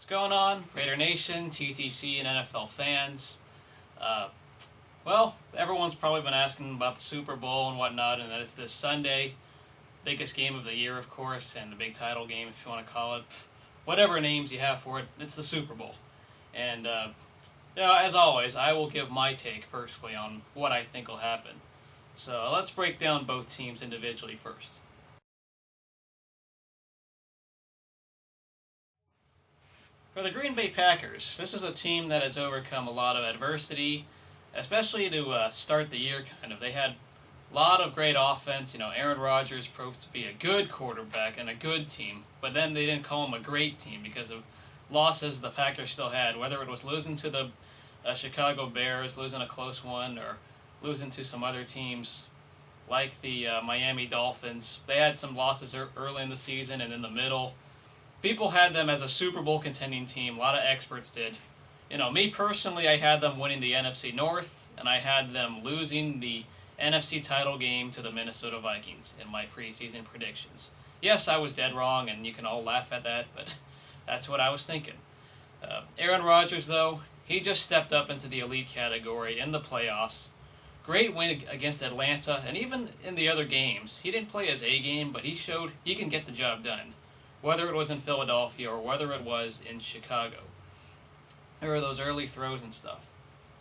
What's going on, Raider Nation, TTC, and NFL fans? Uh, well, everyone's probably been asking about the Super Bowl and whatnot, and that it's this Sunday, biggest game of the year, of course, and the big title game, if you want to call it. Whatever names you have for it, it's the Super Bowl. And, as always, I will give my take personally on what I think will happen. So let's break down both teams individually first. For the Green Bay Packers, this is a team that has overcome a lot of adversity, especially to start the year. They had a lot of great offense. Aaron Rodgers proved to be a good quarterback and a good team, but then they didn't call him a great team because of losses the Packers still had, whether it was losing to the Chicago Bears, losing a close one, or losing to some other teams like the Miami Dolphins. They had some losses early in the season and in the middle. People had them as a Super Bowl contending team. A lot of experts did. Me personally, I had them winning the NFC North, and I had them losing the NFC title game to the Minnesota Vikings in my preseason predictions. Yes, I was dead wrong, and you can all laugh at that, but that's what I was thinking. Aaron Rodgers, though, he just stepped up into the elite category in the playoffs. Great win against Atlanta, and even in the other games, he didn't play his A game, but he showed he can get the job done, whether it was in Philadelphia or whether it was in Chicago. There were those early throws and stuff.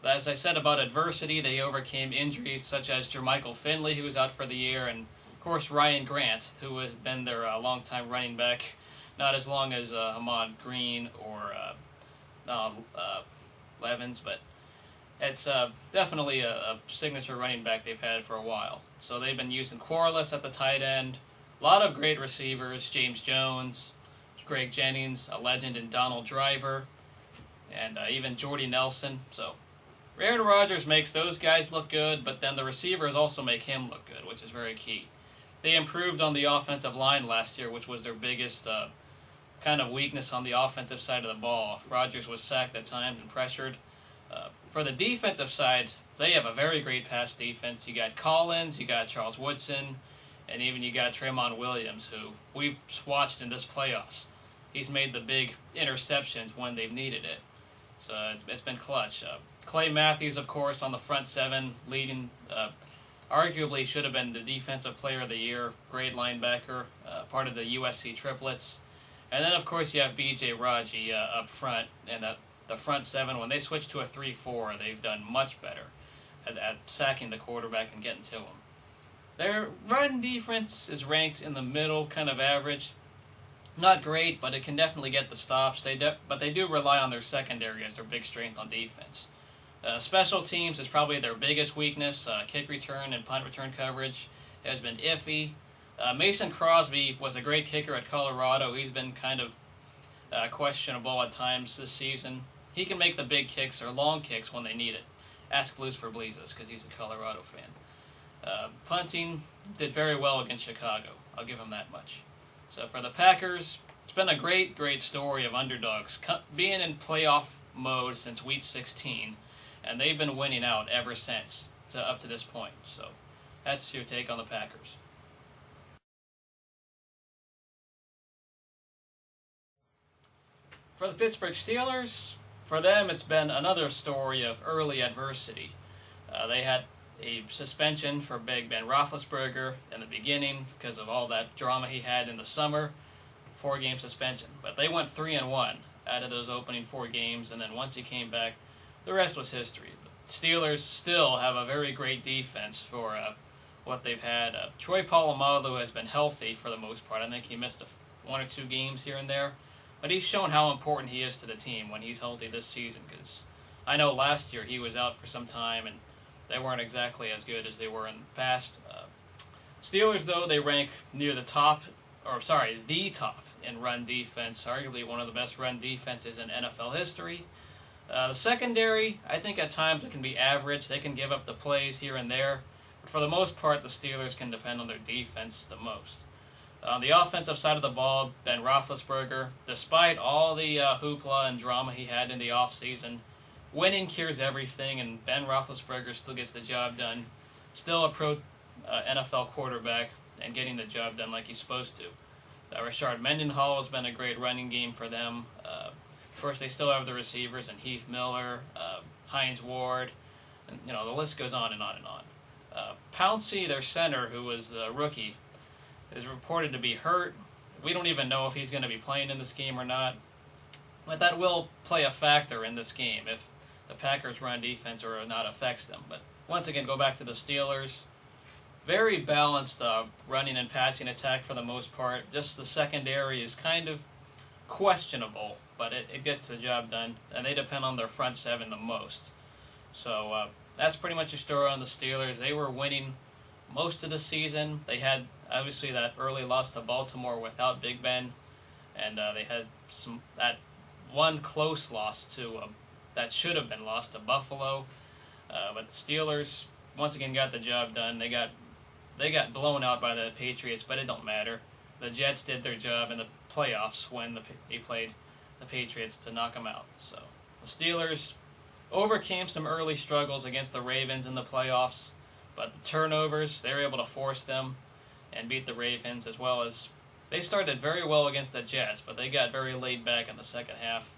But as I said about adversity, they overcame injuries such as Jermichael Finley, who was out for the year, and of course Ryan Grant, who had been their longtime running back, not as long as Ahmad Green or Levens, but it's definitely a signature running back they've had for a while. So they've been using Quarles at the tight end. A lot of great receivers, James Jones, Greg Jennings, a legend in Donald Driver, and even Jordy Nelson. So Aaron Rodgers makes those guys look good, but then the receivers also make him look good, which is very key. They improved on the offensive line last year, which was their biggest kind of weakness on the offensive side of the ball. Rodgers was sacked at times and pressured. For the defensive side, they have a very great pass defense. You got Collins, you got Charles Woodson, and even you got Tremont Williams, who we've watched in this playoffs. He's made the big interceptions when they've needed it. So it's been clutch. Clay Matthews, of course, on the front seven, leading, arguably should have been the Defensive Player of the Year. Great linebacker, part of the USC triplets. And then, of course, you have B.J. Raji up front. And the front seven, when they switch to a 3-4, they've done much better at sacking the quarterback and getting to him. Their run defense is ranked in the middle, kind of average. Not great, but it can definitely get the stops. But they do rely on their secondary as their big strength on defense. Special teams is probably their biggest weakness. Kick return and punt return coverage has been iffy. Mason Crosby was a great kicker at Colorado. He's been kind of questionable at times this season. He can make the big kicks or long kicks when they need it. Ask Luz for Blizas, because he's a Colorado fan. Punting did very well against Chicago. I'll give him that much. So for the Packers, it's been a great, great story of underdogs being in playoff mode since Week 16, and they've been winning out ever since, up to this point. So that's your take on the Packers. For the Pittsburgh Steelers, for them it's been another story of early adversity. They had a suspension for Big Ben Roethlisberger in the beginning because of all that drama he had in the summer, 4-game suspension. But they went 3-1 out of those opening 4 games, and then once he came back, the rest was history. The Steelers still have a very great defense for what they've had. Troy Polamalu has been healthy for the most part. I think he missed 1 or 2 games here and there, but he's shown how important he is to the team when he's healthy this season, because I know last year he was out for some time, and they weren't exactly as good as they were in the past. Steelers, though, they rank near the top in run defense, arguably one of the best run defenses in NFL history. The secondary, I think at times it can be average. They can give up the plays here and there. But for the most part, the Steelers can depend on their defense the most. On the offensive side of the ball, Ben Roethlisberger, despite all the hoopla and drama he had in the offseason, winning cures everything, and Ben Roethlisberger still gets the job done. Still a pro NFL quarterback and getting the job done like he's supposed to. Rashard Mendenhall has been a great running game for them. Of course, they still have the receivers and Heath Miller, Hines Ward, and the list goes on and on and on. Pouncey, their center, who was a rookie, is reported to be hurt. We don't even know if he's going to be playing in this game or not. But that will play a factor in this game if the Packers' run defense or not affects them. But once again, go back to the Steelers. Very balanced running and passing attack for the most part. Just the secondary is kind of questionable, but it gets the job done. And they depend on their front seven the most. So that's pretty much your story on the Steelers. They were winning most of the season. They had, obviously, that early loss to Baltimore without Big Ben. And they had that one close loss to that should have been lost to Buffalo. But the Steelers, once again, got the job done. They got blown out by the Patriots, but it don't matter. The Jets did their job in the playoffs when they played the Patriots to knock them out. So the Steelers overcame some early struggles against the Ravens in the playoffs, but the turnovers, they were able to force them and beat the Ravens, as well as they started very well against the Jets, but they got very laid back in the second half.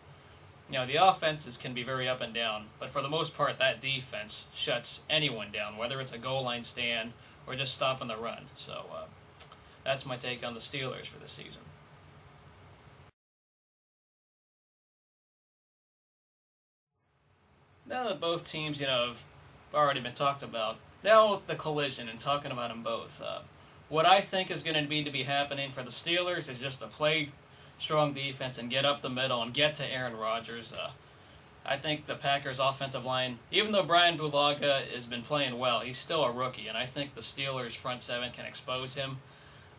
The offenses can be very up and down, but for the most part, that defense shuts anyone down, whether it's a goal line stand or just stopping the run. So that's my take on the Steelers for this season. Now that both teams, have already been talked about, now with the collision and talking about them both, what I think is going to be happening for the Steelers is just to play strong defense and get up the middle and get to Aaron Rodgers. I think the Packers' offensive line, even though Brian Bulaga has been playing well, he's still a rookie, and I think the Steelers' front seven can expose him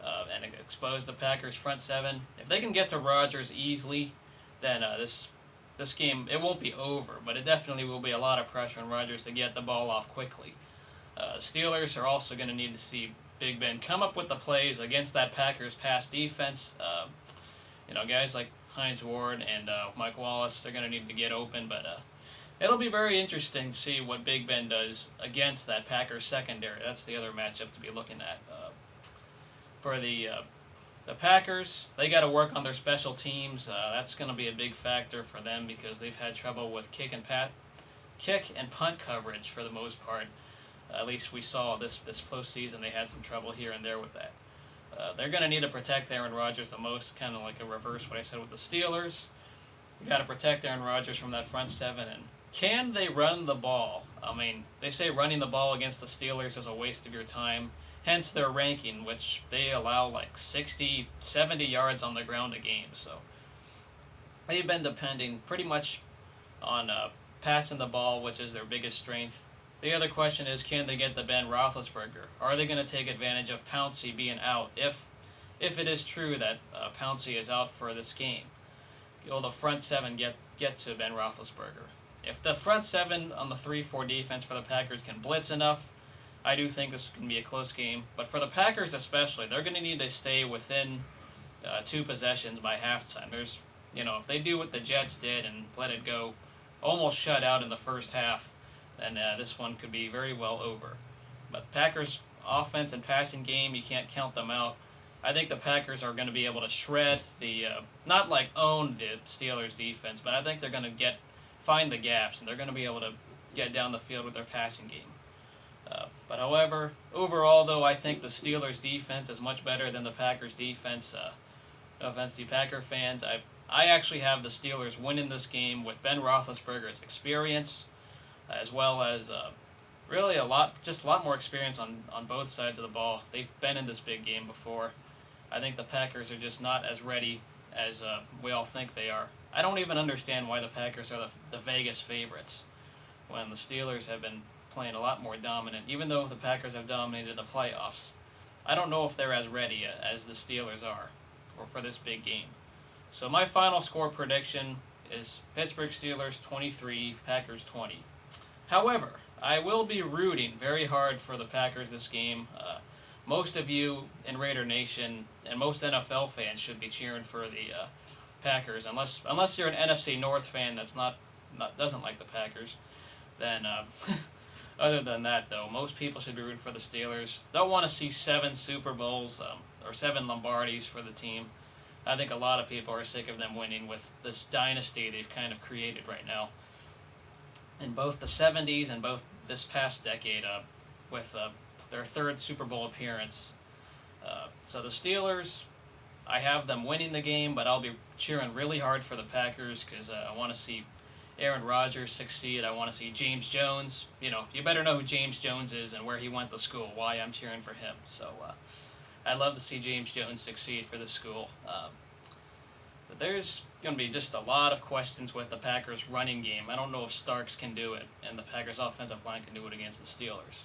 and expose the Packers' front seven. If they can get to Rodgers easily, then this game, it won't be over, but it definitely will be a lot of pressure on Rodgers to get the ball off quickly. Steelers are also going to need to see Big Ben come up with the plays against that Packers pass defense. Guys like Hines Ward and Mike Wallace, they're going to need to get open, but it'll be very interesting to see what Big Ben does against that Packers secondary. That's the other matchup to be looking at. For the Packers, they got to work on their special teams. That's going to be a big factor for them because they've had trouble with kick and punt coverage for the most part. At least we saw this postseason they had some trouble here and there with that. They're going to need to protect Aaron Rodgers the most, kind of like a reverse what I said with the Steelers. You got to protect Aaron Rodgers from that front seven. And can they run the ball? I mean, they say running the ball against the Steelers is a waste of your time. Hence their ranking, which they allow like 60, 70 yards on the ground a game. So they've been depending pretty much on passing the ball, which is their biggest strength. The other question is, can they get the Ben Roethlisberger? Are they going to take advantage of Pouncey being out if it is true that Pouncey is out for this game? Will the front seven get to Ben Roethlisberger? If the front seven on the 3-4 defense for the Packers can blitz enough, I do think this can be a close game. But for the Packers especially, they're going to need to stay within 2 possessions by halftime. If they do what the Jets did and let it go, almost shut out in the first half, then this one could be very well over. But Packers' offense and passing game, you can't count them out. I think the Packers are going to be able to shred not like own the Steelers' defense, but I think they're going to find the gaps, and they're going to be able to get down the field with their passing game. But however, overall though, I think the Steelers' defense is much better than the Packers' defense. No offense to Packer fans, I actually have the Steelers winning this game with Ben Roethlisberger's experience, as well as really a lot more experience on both sides of the ball. They've been in this big game before. I think the Packers are just not as ready as we all think they are. I don't even understand why the Packers are the Vegas favorites when the Steelers have been playing a lot more dominant, even though the Packers have dominated the playoffs. I don't know if they're as ready as the Steelers are for this big game. So my final score prediction is Pittsburgh Steelers 23, Packers 20. However, I will be rooting very hard for the Packers this game. Most of you in Raider Nation and most NFL fans should be cheering for the Packers, unless you're an NFC North fan that's doesn't like the Packers. Then, other than that, though, most people should be rooting for the Steelers. They'll want to see 7 Super Bowls or 7 Lombardis for the team. I think a lot of people are sick of them winning with this dynasty they've kind of created right now. In both the 70s and both this past decade, with their third Super Bowl appearance. So the Steelers, I have them winning the game, but I'll be cheering really hard for the Packers because I want to see Aaron Rodgers succeed. I want to see James Jones. You know, you better know who James Jones is and where he went to school, why I'm cheering for him. So I'd love to see James Jones succeed for this school. But there's going to be just a lot of questions with the Packers' running game. I don't know if Starks can do it, and the Packers' offensive line can do it against the Steelers.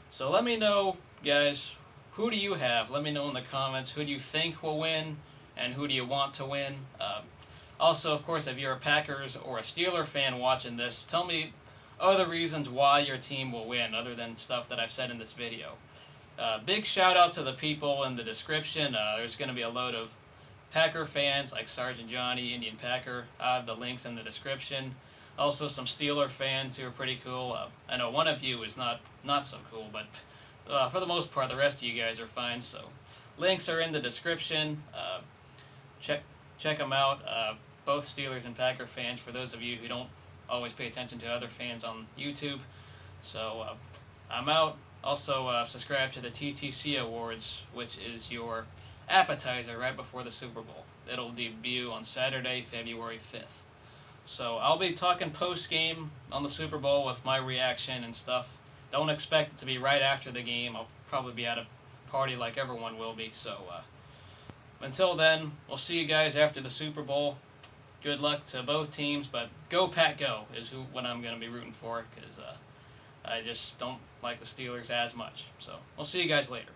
So let me know, guys, who do you have? Let me know in the comments. Who do you think will win, and who do you want to win? Also, of course, if you're a Packers or a Steeler fan watching this, tell me other reasons why your team will win, other than stuff that I've said in this video. Big shout out to the people in the description. There's going to be a load of Packer fans like Sergeant Johnny, Indian Packer. I have the links in the description. Also, some Steeler fans who are pretty cool. I know one of you is not so cool, but for the most part, the rest of you guys are fine. So, links are in the description. Check them out. Both Steelers and Packer fans. For those of you who don't always pay attention to other fans on YouTube. So, I'm out. Also, subscribe to the TTC Awards, which is your appetizer right before the Super Bowl. It'll debut on Saturday, February 5th. So I'll be talking post-game on the Super Bowl with my reaction and stuff. Don't expect it to be right after the game. I'll probably be at a party like everyone will be. So until then, we'll see you guys after the Super Bowl. Good luck to both teams, but go Pack Go is what I'm going to be rooting for, because I just don't like the Steelers as much. So we'll see you guys later.